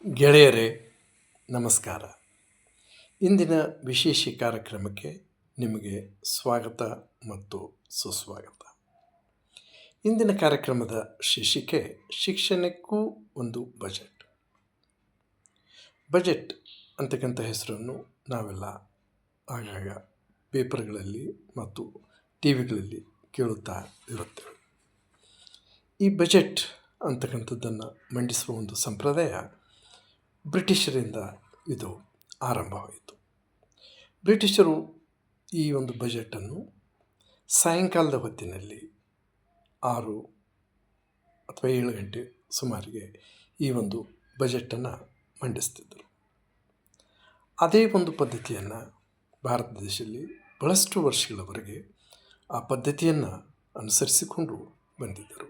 ಗೆಳೆಯರೇ, ನಮಸ್ಕಾರ. ಇಂದಿನ ವಿಶೇಷ ಕಾರ್ಯಕ್ರಮಕ್ಕೆ ನಿಮಗೆ ಸ್ವಾಗತ ಮತ್ತು ಸುಸ್ವಾಗತ. ಇಂದಿನ ಕಾರ್ಯಕ್ರಮದ ಶೀರ್ಷಿಕೆ ಶಿಕ್ಷಣಕ್ಕೂ ಒಂದು ಬಜೆಟ್. ಬಜೆಟ್ ಅಂತಕ್ಕಂಥ ಹೆಸರನ್ನು ನಾವೆಲ್ಲ ಆಗಾಗ ಪೇಪರ್ಗಳಲ್ಲಿ ಮತ್ತು ಟಿ ವಿಗಳಲ್ಲಿ ಕೇಳುತ್ತಾ ಇರುತ್ತೇವೆ. ಈ ಬಜೆಟ್ ಅಂತಕ್ಕಂಥದ್ದನ್ನು ಮಂಡಿಸುವ ಒಂದು ಸಂಪ್ರದಾಯ ಬ್ರಿಟಿಷರಿಂದ ಇದು ಆರಂಭವಾಯಿತು. ಬ್ರಿಟಿಷರು ಈ ಒಂದು ಬಜೆಟನ್ನು ಸಾಯಂಕಾಲದ ಹೊತ್ತಿನಲ್ಲಿ 6 ಅಥವಾ 7 ಗಂಟೆ ಸುಮಾರಿಗೆ ಈ ಒಂದು ಬಜೆಟನ್ನು ಮಂಡಿಸ್ತಿದ್ದರು. ಅದೇ ಒಂದು ಪದ್ಧತಿಯನ್ನು ಭಾರತ ದೇಶದಲ್ಲಿ ಬಹಳಷ್ಟು ವರ್ಷಗಳವರೆಗೆ ಆ ಪದ್ಧತಿಯನ್ನು ಅನುಸರಿಸಿಕೊಂಡು ಬಂದಿದ್ದರು.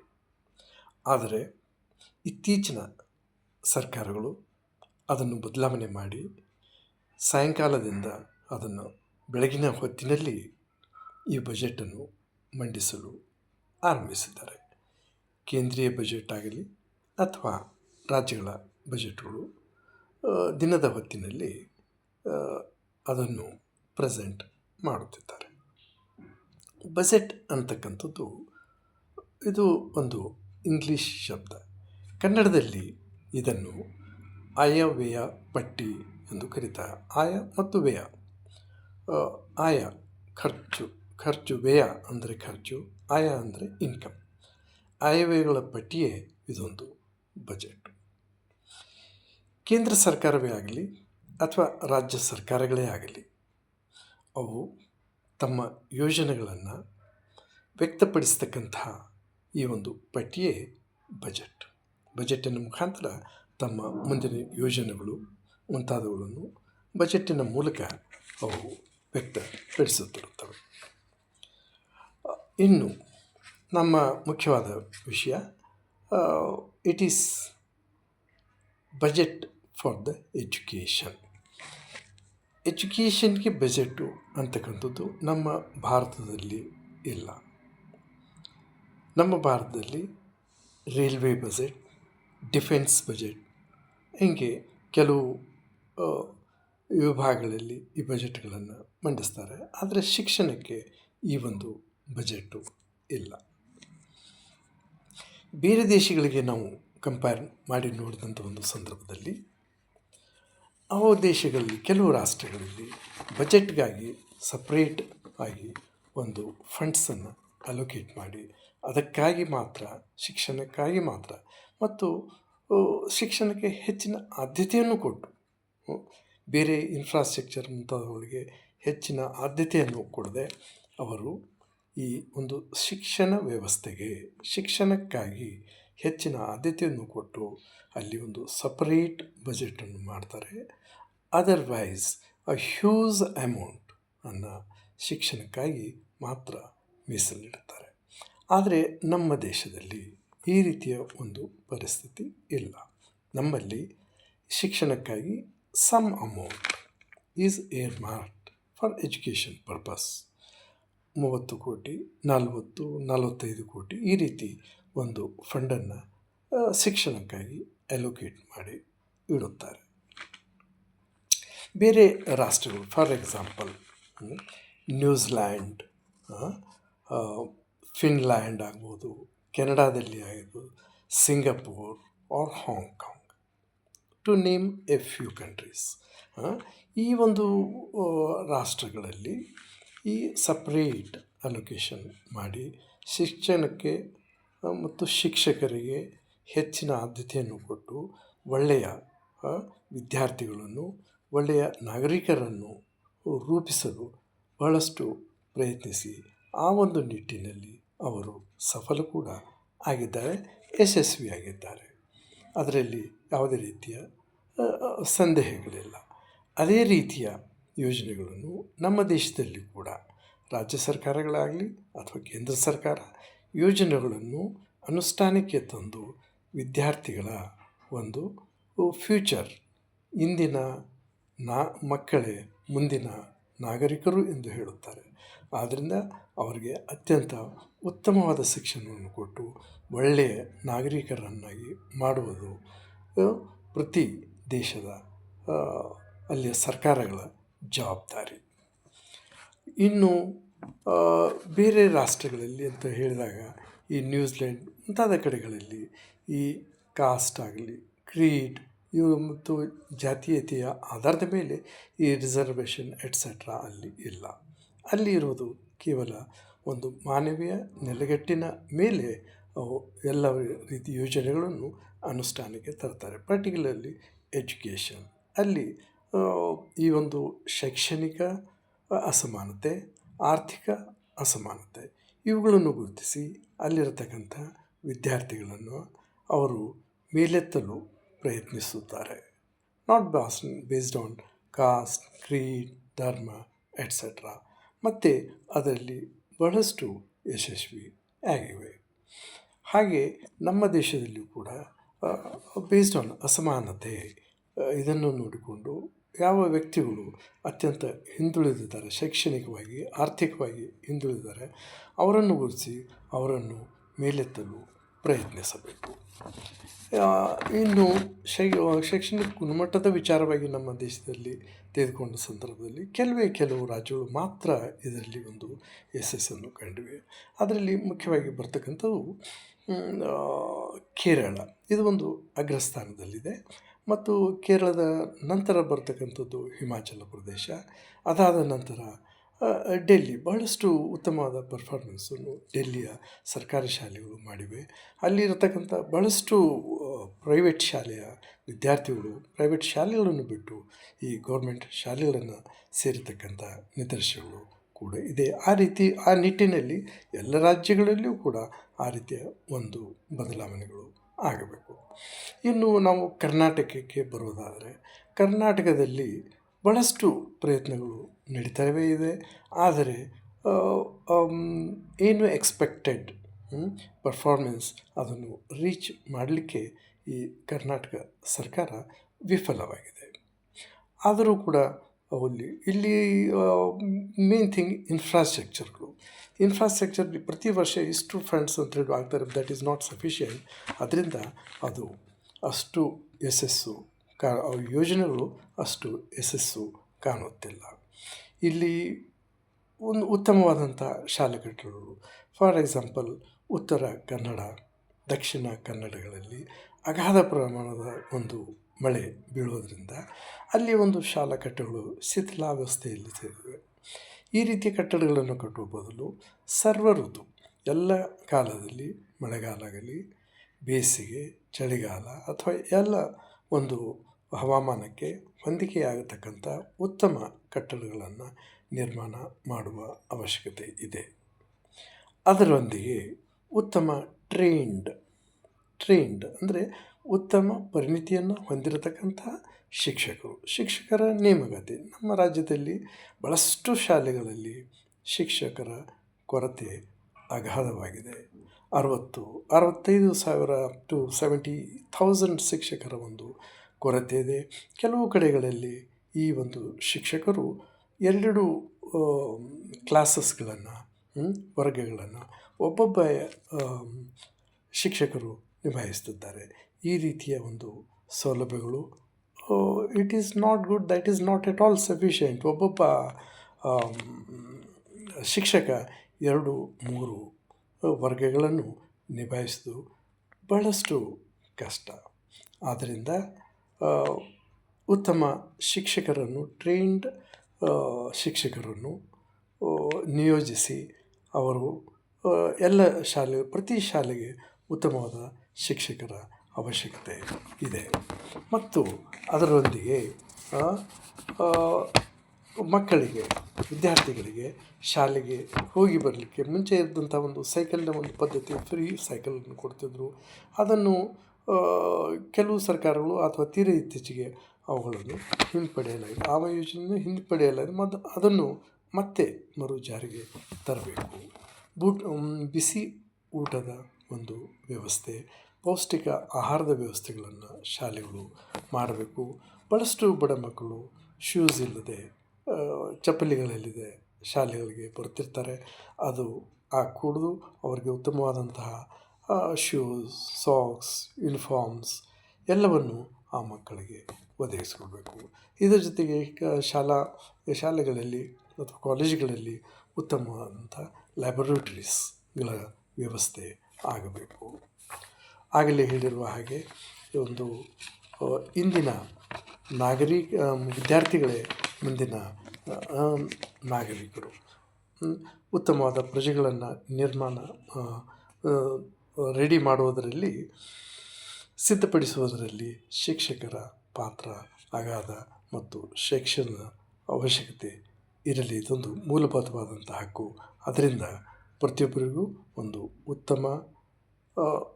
ಆದರೆ ಇತ್ತೀಚಿನ ಸರ್ಕಾರಗಳು ಅದನ್ನು ಬದಲಾವಣೆ ಮಾಡಿ ಸಾಯಂಕಾಲದಿಂದ ಅದನ್ನು ಬೆಳಗಿನ ಹೊತ್ತಿನಲ್ಲಿ ಈ ಬಜೆಟನ್ನು ಮಂಡಿಸಲು ಆರಂಭಿಸಿದ್ದಾರೆ. ಕೇಂದ್ರೀಯ ಬಜೆಟ್ ಆಗಲಿ ಅಥವಾ ರಾಜ್ಯಗಳ ಬಜೆಟ್ಗಳು ದಿನದ ಹೊತ್ತಿನಲ್ಲಿ ಅದನ್ನು ಪ್ರೆಸೆಂಟ್ ಮಾಡುತ್ತಿದ್ದಾರೆ. ಬಜೆಟ್ ಅಂತಕ್ಕಂಥದ್ದು ಇದು ಒಂದು ಇಂಗ್ಲೀಷ್ ಶಬ್ದ. ಕನ್ನಡದಲ್ಲಿ ಇದನ್ನು ಆಯವ್ಯಯ ಪಟ್ಟಿ ಎಂದು ಕರೀತಾರೆ. ಆಯ ಮತ್ತು ವ್ಯಯ. ಆಯ ಖರ್ಚು ವ್ಯಯ ಅಂದರೆ ಖರ್ಚು, ಆಯ ಅಂದರೆ ಇನ್ಕಮ್. ಆಯವ್ಯಯಗಳ ಪಟ್ಟಿಯೇ ಇದೊಂದು ಬಜೆಟ್. ಕೇಂದ್ರ ಸರ್ಕಾರವೇ ಆಗಲಿ ಅಥವಾ ರಾಜ್ಯ ಸರ್ಕಾರಗಳೇ ಆಗಲಿ, ಅವು ತಮ್ಮ ಯೋಜನೆಗಳನ್ನು ವ್ಯಕ್ತಪಡಿಸ್ತಕ್ಕಂತಹ ಈ ಒಂದು ಪಟ್ಟಿಯೇ ಬಜೆಟ್. ಬಜೆಟಿನ ಮುಖಾಂತರ ತಮ್ಮ ಮುಂದಿನ ಯೋಜನೆಗಳು ಮುಂತಾದವುಗಳನ್ನು ಬಜೆಟಿನ ಮೂಲಕ ಅವು ವ್ಯಕ್ತಪಡಿಸುತ್ತಿರುತ್ತವೆ. ಇನ್ನು ನಮ್ಮ ಮುಖ್ಯವಾದ ವಿಷಯ, it is budget for the education. ಎಜುಕೇಷನ್ಗೆ ಬಜೆಟು ಅಂತಕ್ಕಂಥದ್ದು ನಮ್ಮ ಭಾರತದಲ್ಲಿ ಇಲ್ಲ. ನಮ್ಮ ಭಾರತದಲ್ಲಿ ರೈಲ್ವೆ ಬಜೆಟ್, ಡಿಫೆನ್ಸ್ ಬಜೆಟ್, ಹೀಗೆ ಕೆಲವು ವಿಭಾಗಗಳಲ್ಲಿ ಈ ಬಜೆಟ್ಗಳನ್ನು ಮಂಡಿಸ್ತಾರೆ. ಆದರೆ ಶಿಕ್ಷಣಕ್ಕೆ ಈ ಒಂದು ಬಜೆಟು ಇಲ್ಲ. ಬೇರೆ ದೇಶಗಳಿಗೆ ನಾವು ಕಂಪೇರ್ ಮಾಡಿ ನೋಡಿದಂಥ ಒಂದು ಸಂದರ್ಭದಲ್ಲಿ ಆ ದೇಶಗಳಲ್ಲಿ ಕೆಲವು ರಾಷ್ಟ್ರಗಳಲ್ಲಿ ಬಜೆಟ್ಗಾಗಿ ಸಪ್ರೇಟ್ ಆಗಿ ಒಂದು ಫಂಡ್ಸನ್ನು ಅಲೋಕೇಟ್ ಮಾಡಿ ಅದಕ್ಕಾಗಿ ಮಾತ್ರ, ಶಿಕ್ಷಣಕ್ಕಾಗಿ ಮಾತ್ರ ಮತ್ತು ಶಿಕ್ಷಣಕ್ಕೆ ಹೆಚ್ಚಿನ ಆದ್ಯತೆಯನ್ನು ಕೊಟ್ಟು ಬೇರೆ ಇನ್ಫ್ರಾಸ್ಟ್ರಕ್ಚರ್ ಮುಂತಾದವುಗಳಿಗೆ ಹೆಚ್ಚಿನ ಆದ್ಯತೆಯನ್ನು ಕೊಡದೆ ಅವರು ಈ ಒಂದು ಶಿಕ್ಷಣ ವ್ಯವಸ್ಥೆಗೆ, ಶಿಕ್ಷಣಕ್ಕಾಗಿ ಹೆಚ್ಚಿನ ಆದ್ಯತೆಯನ್ನು ಕೊಟ್ಟು ಅಲ್ಲಿ ಒಂದು ಸಪರೇಟ್ ಬಜೆಟನ್ನು ಮಾಡ್ತಾರೆ. ಅದರ್ವೈಸ್ ಅ ಹ್ಯೂಜ್ ಅಮೌಂಟನ್ನು ಶಿಕ್ಷಣಕ್ಕಾಗಿ ಮಾತ್ರ ಮೀಸಲಿಡುತ್ತಾರೆ. ಆದರೆ ನಮ್ಮ ದೇಶದಲ್ಲಿ ಈ ರೀತಿಯ ಒಂದು ಪರಿಸ್ಥಿತಿ ಇಲ್ಲ. ನಮ್ಮಲ್ಲಿ ಶಿಕ್ಷಣಕ್ಕಾಗಿ some amount is earmarked for education purpose. 30 ಕೋಟಿ, 40, 45 ಕೋಟಿ ಈ ರೀತಿ ಒಂದು ಫಂಡನ್ನು ಶಿಕ್ಷಣಕ್ಕಾಗಿ ಅಲೋಕೇಟ್ ಮಾಡಿ ಇಡುತ್ತಾರೆ. ಬೇರೆ ರಾಷ್ಟ್ರಗಳು, ಫಾರ್ ಎಕ್ಸಾಂಪಲ್ ನ್ಯೂಜಿಲ್ಯಾಂಡ್, ಫಿನ್ಲ್ಯಾಂಡ್ ಆಗ್ಬೋದು, ಕೆನಡಾದಲ್ಲಿ ಆಗ್ಬೋದು, Singapore or Hong Kong, to name a few countries. ಈ ಒಂದು ರಾಷ್ಟ್ರಗಳಲ್ಲಿ ಈ ಸಪ್ರೇಟ್ ಅಲೋಕೇಶನ್ ಮಾಡಿ ಶಿಕ್ಷಣಕ್ಕೆ ಮತ್ತು ಶಿಕ್ಷಕರಿಗೆ ಹೆಚ್ಚಿನ ಆದ್ಯತೆಯನ್ನು ಕೊಟ್ಟು ಒಳ್ಳೆಯ ವಿದ್ಯಾರ್ಥಿಗಳನ್ನು, ಒಳ್ಳೆಯ ನಾಗರಿಕರನ್ನು ರೂಪಿಸಲು ಬಹಳಷ್ಟು ಪ್ರಯತ್ನಿಸಿ ಆ ಒಂದು ನಿಟ್ಟಿನಲ್ಲಿ ಅವರು ಸಫಲ ಕೂಡ ಆಗಿದ್ದಾರೆ, ಯಶಸ್ವಿಯಾಗಿದ್ದಾರೆ. ಅದರಲ್ಲಿ ಯಾವುದೇ ರೀತಿಯ ಸಂದೇಹಗಳಿಲ್ಲ. ಅದೇ ರೀತಿಯ ಯೋಜನೆಗಳನ್ನು ನಮ್ಮ ದೇಶದಲ್ಲಿ ಕೂಡ ರಾಜ್ಯ ಸರ್ಕಾರಗಳಾಗಲಿ ಅಥವಾ ಕೇಂದ್ರ ಸರ್ಕಾರ ಯೋಜನೆಗಳನ್ನು ಅನುಷ್ಠಾನಕ್ಕೆ ತಂದು ವಿದ್ಯಾರ್ಥಿಗಳ ಒಂದು ಫ್ಯೂಚರ್, ಇಂದಿನ ಮಕ್ಕಳೇ ಮುಂದಿನ ನಾಗರಿಕರು ಎಂದು ಹೇಳುತ್ತಾರೆ. ಆದ್ದರಿಂದ ಅವರಿಗೆ ಅತ್ಯಂತ ಉತ್ತಮವಾದ ಶಿಕ್ಷಣವನ್ನು ಕೊಟ್ಟು ಒಳ್ಳೆಯ ನಾಗರಿಕರನ್ನಾಗಿ ಮಾಡುವುದು ಪ್ರತಿ ದೇಶದ ಆ, ಅಲ್ಲಿಯ ಸರ್ಕಾರಗಳ ಜವಾಬ್ದಾರಿ. ಇನ್ನು ಆ, ಬೇರೆ ರಾಷ್ಟ್ರಗಳಲ್ಲಿ ಅಂತ ಹೇಳಿದಾಗ ಈ ನ್ಯೂಜಿಲೆಂಡ್ ಮುಂತಾದ ಕಡೆಗಳಲ್ಲಿ ಈ ಕಾಸ್ಟ್ ಆಗಲಿ, ಕ್ರೀಡ್ ಇವು ಮತ್ತು ಜಾತೀಯತೆಯ ಆಧಾರದ ಮೇಲೆ ಈ ರಿಸರ್ವೇಷನ್ ಎಟ್ಸೆಟ್ರಾ ಅಲ್ಲಿ ಇಲ್ಲ. ಅಲ್ಲಿ ಇರುವುದು ಕೇವಲ ಒಂದು ಮಾನವೀಯ ನೆಲೆಗಟ್ಟಿನ ಮೇಲೆ ಅವು ಎಲ್ಲ ರೀತಿ ಯೋಜನೆಗಳನ್ನು ಅನುಷ್ಠಾನಕ್ಕೆ ತರ್ತಾರೆ. ಪರ್ಟಿಕ್ಯುಲರ್ಲಿ ಎಜುಕೇಷನ್ ಅಲ್ಲಿ ಆ, ಈ ಒಂದು ಶೈಕ್ಷಣಿಕ ಅಸಮಾನತೆ, ಆರ್ಥಿಕ ಅಸಮಾನತೆ ಇವುಗಳನ್ನು ಗುರುತಿಸಿ ಅಲ್ಲಿರತಕ್ಕಂಥ ವಿದ್ಯಾರ್ಥಿಗಳನ್ನು ಅವರು ಮೇಲೆತ್ತಲು ಪ್ರಯತ್ನಿಸುತ್ತಾರೆ. Not based on cost, Creed, ಧರ್ಮ ಎಟ್ಸೆಟ್ರಾ. ಮತ್ತು ಅದರಲ್ಲಿ ಬಹಳಷ್ಟು ಯಶಸ್ವಿ ಆಗಿವೆ. ಹಾಗೆ ನಮ್ಮ ದೇಶದಲ್ಲಿಯೂ ಕೂಡ ಬೇಸ್ಡ್ ಆನ್ ಅಸಮಾನತೆ ಇದನ್ನು ನೋಡಿಕೊಂಡು ಯಾವ ವ್ಯಕ್ತಿಗಳು ಅತ್ಯಂತ ಹಿಂದುಳಿದಿದ್ದಾರೆ, ಶೈಕ್ಷಣಿಕವಾಗಿ, ಆರ್ಥಿಕವಾಗಿ ಹಿಂದುಳಿದಿದ್ದಾರೆ, ಅವರನ್ನು ಗುರುತಿಸಿ ಅವರನ್ನು ಮೇಲೆತ್ತಲು ಪ್ರಯತ್ನಿಸಬೇಕು. ಇನ್ನು ಶೈಕ್ಷಣಿಕ ಗುಣಮಟ್ಟದ ವಿಚಾರವಾಗಿ ನಮ್ಮ ದೇಶದಲ್ಲಿ ತೆಗೆದುಕೊಂಡ ಸಂದರ್ಭದಲ್ಲಿ ಕೆಲವು ರಾಜ್ಯಗಳು ಮಾತ್ರ ಇದರಲ್ಲಿ ಒಂದು ಯಶಸ್ಸನ್ನು ಕಂಡಿವೆ. ಅದರಲ್ಲಿ ಮುಖ್ಯವಾಗಿ ಬರ್ತಕ್ಕಂಥವು ಕೇರಳ. ಇದು ಒಂದು ಅಗ್ರಸ್ಥಾನದಲ್ಲಿದೆ. ಮತ್ತು ಕೇರಳದ ನಂತರ ಬರ್ತಕ್ಕಂಥದ್ದು ಹಿಮಾಚಲ ಪ್ರದೇಶ. ಅದಾದ ನಂತರ ಡೆಲ್ಲಿ. ಬಹಳಷ್ಟು ಉತ್ತಮವಾದ ಪರ್ಫಾರ್ಮೆನ್ಸನ್ನು ಡೆಲ್ಲಿಯ ಸರ್ಕಾರಿ ಶಾಲೆಗಳು ಮಾಡಿವೆ. ಅಲ್ಲಿರತಕ್ಕಂಥ ಬಹಳಷ್ಟು ಪ್ರೈವೇಟ್ ಶಾಲೆಯ ವಿದ್ಯಾರ್ಥಿಗಳು ಪ್ರೈವೇಟ್ ಶಾಲೆಗಳನ್ನು ಬಿಟ್ಟು ಈ ಗೌರ್ಮೆಂಟ್ ಶಾಲೆಗಳನ್ನು ಸೇರಿರ್ತಕ್ಕಂಥ ನಿದರ್ಶನಗಳು ಕೂಡ ಇದೆ. ಆ ನಿಟ್ಟಿನಲ್ಲಿ ಎಲ್ಲ ರಾಜ್ಯಗಳಲ್ಲಿಯೂ ಕೂಡ ಆ ರೀತಿಯ ಒಂದು ಬದಲಾವಣೆಗಳು ಆಗಬೇಕು. ಇನ್ನು ನಾವು ಕರ್ನಾಟಕಕ್ಕೆ ಬರೋದಾದರೆ, ಕರ್ನಾಟಕದಲ್ಲಿ ಭಾಳಷ್ಟು ಪ್ರಯತ್ನಗಳು ನಡೀತವೇ ಇದೆ. ಆದರೆ ಏನು ಎಕ್ಸ್ಪೆಕ್ಟೆಡ್ ಪರ್ಫಾರ್ಮೆನ್ಸ್ ಅದನ್ನು ರೀಚ್ ಮಾಡಲಿಕ್ಕೆ ಈ ಕರ್ನಾಟಕ ಸರ್ಕಾರ ವಿಫಲವಾಗಿದೆ. ಆದರೂ ಕೂಡ ಇಲ್ಲಿ ಮೇನ್ ಥಿಂಗ್ ಇನ್ಫ್ರಾಸ್ಟ್ರಕ್ಚರ್ ಪ್ರತಿ ವರ್ಷ ಇಷ್ಟು ಫಂಡ್ಸ್ ಅಂತ ಹೇಳಿ ಆಗ್ತಾರೆ. That is not sufficient. ಅದರಿಂದ ಅದು ಅಷ್ಟು ಯಶಸ್ಸು ಯೋಜನೆಗಳು ಅಷ್ಟು ಯಶಸ್ಸು ಕಾಣುತ್ತಿಲ್ಲ. ಇಲ್ಲಿ ಒಂದು ಉತ್ತಮವಾದಂಥ ಶಾಲೆ ಕಟ್ಟಡಗಳು, ಫಾರ್ ಎಕ್ಸಾಂಪಲ್ ಉತ್ತರ ಕನ್ನಡ, ದಕ್ಷಿಣ ಕನ್ನಡಗಳಲ್ಲಿ ಅಗಾಧ ಪ್ರಮಾಣದ ಒಂದು ಮಳೆ ಬೀಳೋದ್ರಿಂದ ಅಲ್ಲಿ ಒಂದು ಶಾಲಾ ಕಟ್ಟಡಗಳು ಶಿಥಿಲಾವಸ್ಥೆಯಲ್ಲಿ ಸೇರಿವೆ. ಈ ರೀತಿಯ ಕಟ್ಟಡಗಳನ್ನು ಕಟ್ಟುವ ಬದಲು ಸರ್ವ ಋತು ಎಲ್ಲ ಕಾಲದಲ್ಲಿ, ಮಳೆಗಾಲ ಆಗಲಿ, ಬೇಸಿಗೆ, ಚಳಿಗಾಲ ಅಥವಾ ಎಲ್ಲ ಒಂದು ಹವಾಮಾನಕ್ಕೆ ಹೊಂದಿಕೆಯಾಗತಕ್ಕಂಥ ಉತ್ತಮ ಕಟ್ಟಡಗಳನ್ನು ನಿರ್ಮಾಣ ಮಾಡುವ ಅವಶ್ಯಕತೆ ಇದೆ. ಅದರೊಂದಿಗೆ ಉತ್ತಮ ಟ್ರೈನ್ಡ್ ಅಂದರೆ ಉತ್ತಮ ಪರಿಣಿತಿಯನ್ನು ಹೊಂದಿರತಕ್ಕಂಥ ಶಿಕ್ಷಕರ ನೇಮಕಾತಿ. ನಮ್ಮ ರಾಜ್ಯದಲ್ಲಿ ಭಾಳಷ್ಟು ಶಾಲೆಗಳಲ್ಲಿ ಶಿಕ್ಷಕರ ಕೊರತೆ ಅಗಾಧವಾಗಿದೆ. 65,000 to 70,000 ಶಿಕ್ಷಕರ ಒಂದು ಕೊರತೆ ಇದೆ. ಕೆಲವು ಕಡೆಗಳಲ್ಲಿ ಈ ಒಂದು ಶಿಕ್ಷಕರು 2 ಕ್ಲಾಸಸ್ಗಳನ್ನು, ವರ್ಗಗಳನ್ನು ಒಬ್ಬೊಬ್ಬ ಶಿಕ್ಷಕರು ನಿಭಾಯಿಸುತ್ತಿದ್ದಾರೆ. ಈ ರೀತಿಯ ಒಂದು ಸೌಲಭ್ಯಗಳು it is not good. That is not at all sufficient. ಒಬ್ಬೊಬ್ಬ ಶಿಕ್ಷಕ 2-3 ವರ್ಗಗಳನ್ನು ನಿಭಾಯಿಸೋದು ಬಹಳಷ್ಟು ಕಷ್ಟ. ಆದ್ದರಿಂದ ಉತ್ತಮ ಶಿಕ್ಷಕರನ್ನು, ಟ್ರೈನ್ಡ್ ಶಿಕ್ಷಕರನ್ನು ನಿಯೋಜಿಸಿ ಅವರು ಎಲ್ಲ ಪ್ರತಿ ಶಾಲೆಗೆ ಉತ್ತಮವಾದ ಶಿಕ್ಷಕರ ಅವಶ್ಯಕತೆ ಇದೆ. ಮತ್ತು ಅದರೊಂದಿಗೆ ಮಕ್ಕಳಿಗೆ, ವಿದ್ಯಾರ್ಥಿಗಳಿಗೆ ಶಾಲೆಗೆ ಹೋಗಿ ಬರಲಿಕ್ಕೆ ಮುಂಚೆ ಇದ್ದಂಥ ಒಂದು ಸೈಕಲ್ನ ಒಂದು ಪದ್ಧತಿ, ಫ್ರೀ ಸೈಕಲನ್ನು ಕೊಡ್ತಿದ್ದರು. ಅದನ್ನು ಕೆಲವು ಸರ್ಕಾರಗಳು ಅಥವಾ ತೀರ ಇತ್ತೀಚೆಗೆ ಅವುಗಳನ್ನು ಹಿಂಪಡೆಯಲಾಗಿದೆ. ಆ ಯೋಜನೆಯನ್ನು ಹಿಂಪಡೆಯಲಾಗಿದೆ. ಅದನ್ನು ಮತ್ತೆ ಮರು ಜಾರಿಗೆ ತರಬೇಕು. ಬಿಸಿ ಊಟದ ಒಂದು ವ್ಯವಸ್ಥೆ, ಪೌಷ್ಟಿಕ ಆಹಾರದ ವ್ಯವಸ್ಥೆಗಳನ್ನು ಶಾಲೆಗಳು ಮಾಡಬೇಕು. ಭಾಳಷ್ಟು ಬಡ ಮಕ್ಕಳು ಶೂಸ್ ಇಲ್ಲದೆ, ಚಪ್ಪಲಿಗಳಿಲ್ಲದೆ ಶಾಲೆಗಳಿಗೆ ಬರ್ತಿರ್ತಾರೆ. ಅದು ಕೂಡದು ಅವರಿಗೆ ಉತ್ತಮವಾದಂತಹ ಶೂಸ್, ಸಾಕ್ಸ್, ಯೂನಿಫಾರ್ಮ್ಸ್ ಎಲ್ಲವನ್ನು ಆ ಮಕ್ಕಳಿಗೆ ಒದಗಿಸ್ಕೊಳ್ಬೇಕು. ಇದರ ಜೊತೆಗೆ ಶಾಲೆಗಳಲ್ಲಿ ಅಥವಾ ಕಾಲೇಜುಗಳಲ್ಲಿ ಉತ್ತಮವಾದಂಥ ಲ್ಯಾಬೊರೇಟರೀಸ್ಗಳ ವ್ಯವಸ್ಥೆ ಆಗಬೇಕು. ಆಗಲೇ ಹೇಳಿರುವ ಹಾಗೆ ಒಂದು ಇಂದಿನ ವಿದ್ಯಾರ್ಥಿಗಳೇ ಮುಂದಿನ ನಾಗರಿಕರು. ಉತ್ತಮವಾದ ಪ್ರಜೆಗಳನ್ನು ರೆಡಿ ಮಾಡುವುದರಲ್ಲಿ, ಸಿದ್ಧಪಡಿಸುವುದರಲ್ಲಿ ಶಿಕ್ಷಕರ ಪಾತ್ರ ಅಗಾಧ ಮತ್ತು ಶಿಕ್ಷಣದ ಅವಶ್ಯಕತೆ ಇರಲಿ. ಇದೊಂದು ಮೂಲಭೂತವಾದಂಥ ಹಕ್ಕು. ಅದರಿಂದ ಪ್ರತಿಯೊಬ್ಬರಿಗೂ ಒಂದು ಉತ್ತಮ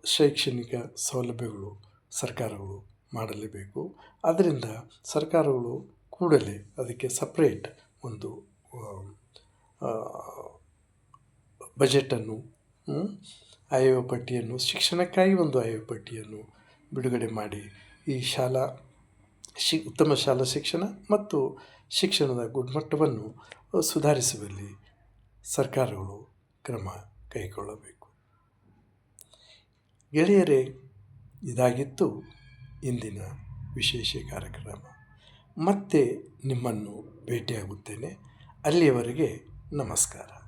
ಶೈಕ್ಷಣಿಕ ಸೌಲಭ್ಯಗಳು ಸರ್ಕಾರಗಳು ಮಾಡಲೇಬೇಕು. ಆದ್ದರಿಂದ ಸರ್ಕಾರಗಳು ಕೂಡಲೇ ಅದಕ್ಕೆ ಸಪ್ರೇಟ್ ಒಂದು ಬಜೆಟನ್ನು, ಆಯವ್ಯಯ ಪಟ್ಟಿಯನ್ನು, ಶಿಕ್ಷಣಕ್ಕಾಗಿ ಒಂದು ಆಯವ್ಯಯ ಪಟ್ಟಿಯನ್ನು ಬಿಡುಗಡೆ ಮಾಡಿ ಈ ಉತ್ತಮ ಶಾಲಾ ಶಿಕ್ಷಣ ಮತ್ತು ಶಿಕ್ಷಣದ ಗುಣಮಟ್ಟವನ್ನು ಸುಧಾರಿಸುವಲ್ಲಿ ಸರ್ಕಾರಗಳು ಕ್ರಮ ಕೈಗೊಳ್ಳಬೇಕು. ಗೆಳೆಯರೇ, ಇದಾಗಿತ್ತು ಇಂದಿನ ವಿಶೇಷ ಕಾರ್ಯಕ್ರಮ. ಮತ್ತೆ ನಿಮ್ಮನ್ನು ಭೇಟಿಯಾಗುತ್ತೇನೆ. ಅಲ್ಲಿಯವರೆಗೆ ನಮಸ್ಕಾರ.